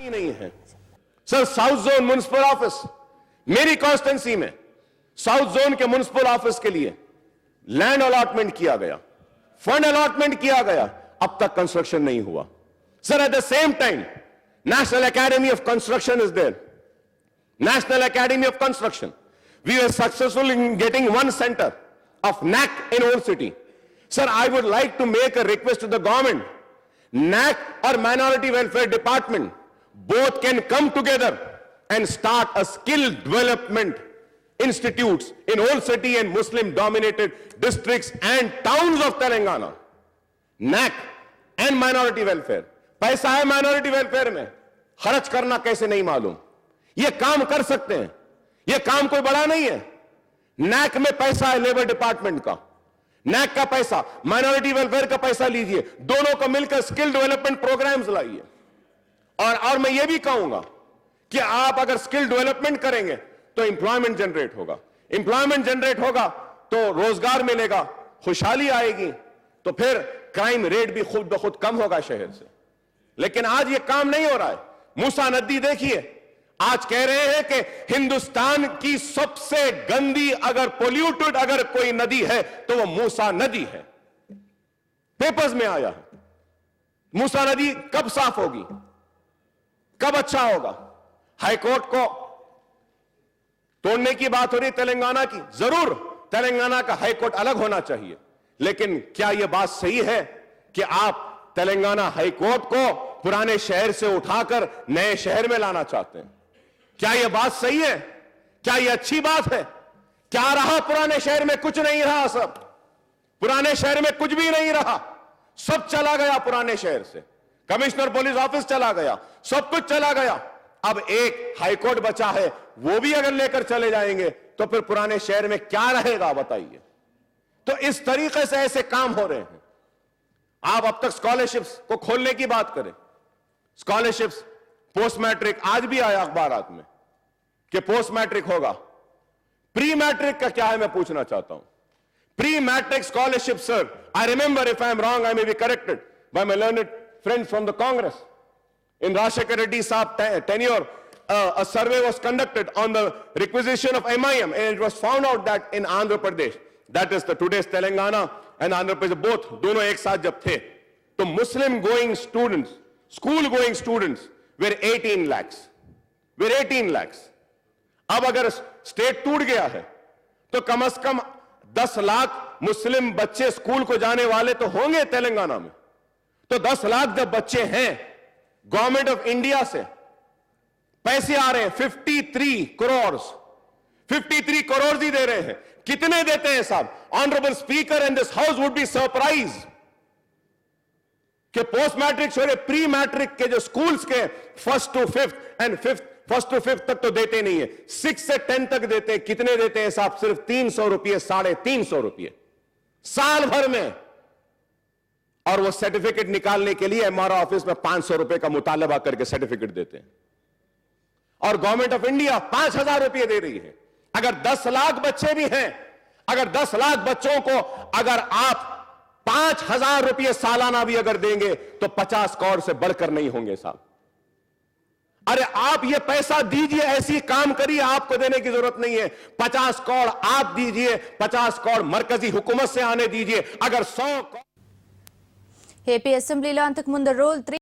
नहीं है sir. South zone municipal office मेरी कॉन्स्टिट्यूंसी में, साउथ जोन के म्युनिसिपल ऑफिस के लिए लैंड अलॉटमेंट किया गया, फंड अलॉटमेंट किया गया, अब तक कंस्ट्रक्शन नहीं हुआ sir. At the same time national academy of construction is there, national academy of construction, we are successful in getting one centre of NAC in old city. Sir, I would like to make a request to the government. NAC or Minority Welfare Department both can come together and start a skill development institutes in old city and Muslim dominated districts and towns of Telangana. NAC and minority welfare. पैसा है minority welfare में, खर्च करना कैसे नहीं मालूम। ये काम कर सकते हैं, ये काम कोई बड़ा नहीं है। नैक में पैसा है लेबर डिपार्टमेंट का, नैक का पैसा, माइनॉरिटी वेलफेयर का पैसा लीजिए, दोनों को मिलकर स्किल डेवलपमेंट प्रोग्राम्स लाइए। और मैं ये भी कहूंगा कि आप अगर स्किल डेवलपमेंट करेंगे तो एम्प्लॉयमेंट जनरेट होगा, एम्प्लॉयमेंट जनरेट होगा तो रोजगार मिलेगा, खुशहाली आएगी, तो फिर क्राइम रेट भी खुद ब खुद कम होगा शहर से। लेकिन आज ये काम नहीं हो रहा है। मूसा नदी देखिए, आज कह रहे हैं कि हिंदुस्तान की सबसे गंदी अगर पोल्यूटेड अगर कोई नदी है तो वो मूसा नदी है, पेपर्स में आया है। मूसा नदी कब साफ होगी, कब अच्छा होगा? हाईकोर्ट को तोड़ने की बात हो रही तेलंगाना की, जरूर तेलंगाना का हाईकोर्ट अलग होना चाहिए, लेकिन क्या यह बात सही है कि आप तेलंगाना हाईकोर्ट को पुराने शहर से उठाकर नए शहर में लाना चाहते हैं? क्या यह बात सही है? क्या यह अच्छी बात है? क्या रहा पुराने शहर में? कुछ नहीं रहा। सब पुराने शहर में कुछ भी नहीं रहा, सब चला गया पुराने शहर से। कमिश्नर पुलिस ऑफिस चला गया, सब कुछ चला गया। अब एक हाईकोर्ट बचा है, वो भी अगर लेकर चले जाएंगे तो फिर पुराने शहर में क्या रहेगा बताइए? तो इस तरीके से ऐसे काम हो रहे हैं। आप अब तक स्कॉलरशिप्स को खोलने की बात करें, स्कॉलरशिप्स पोस्ट मैट्रिक, आज भी आया अखबारात में कि पोस्ट मैट्रिक होगा। प्री मैट्रिक का क्या है मैं पूछना चाहता हूं। Pre matric scholarship sir, I remember, if I am wrong I may be corrected by my learned friend from the Congress, in Rashekar Reddy Saab tenure, a survey was conducted on the requisition of MIM, and it was found out that in Andhra Pradesh, that is the today's Telangana and Andhra Pradesh, both दोनों एक साथ जब थे, तो Muslim going students, school going students were 18 lakhs, were 18 lakhs. अब अगर state टूट गया है तो कम से कम 10 लाख मुस्लिम बच्चे स्कूल को जाने वाले तो होंगे तेलंगाना में। तो 10 लाख जब बच्चे हैं, गवर्नमेंट ऑफ इंडिया से पैसे आ रहे हैं 53 करोड़, 53 करोड़ ही दे रहे हैं। कितने देते हैं साहब? Honourable speaker and this house would be surprise कि पोस्ट मैट्रिक छोड़े प्री मैट्रिक के जो स्कूल्स के फर्स्ट टू फिफ्थ तक तो देते नहीं है, 6 से 10 तक देते हैं। कितने देते हैं साहब? सिर्फ 300 रुपये, 350 रुपये साल भर में। और वो सर्टिफिकेट निकालने के लिए एमआरओ ऑफिस में 500 रुपए का मुतालबा करके सर्टिफिकेट देते हैं। और गवर्नमेंट ऑफ इंडिया 5000 रुपए दे रही है। अगर 10 लाख बच्चे भी हैं, अगर 10 लाख बच्चों को अगर आप 5000 रुपए सालाना भी अगर देंगे तो 50 करोड़ से बढ़कर नहीं होंगे साहब। अरे आप ये पैसा दीजिए, ऐसी काम करिए, आपको देने की जरूरत नहीं है। 50 करोड़ आप दीजिए, 50 करोड़ मरकजी हुकूमत से आने दीजिए। अगर 100 ఏపీ అసెంబ్లీలో అంతకు ముందు రూల్ 3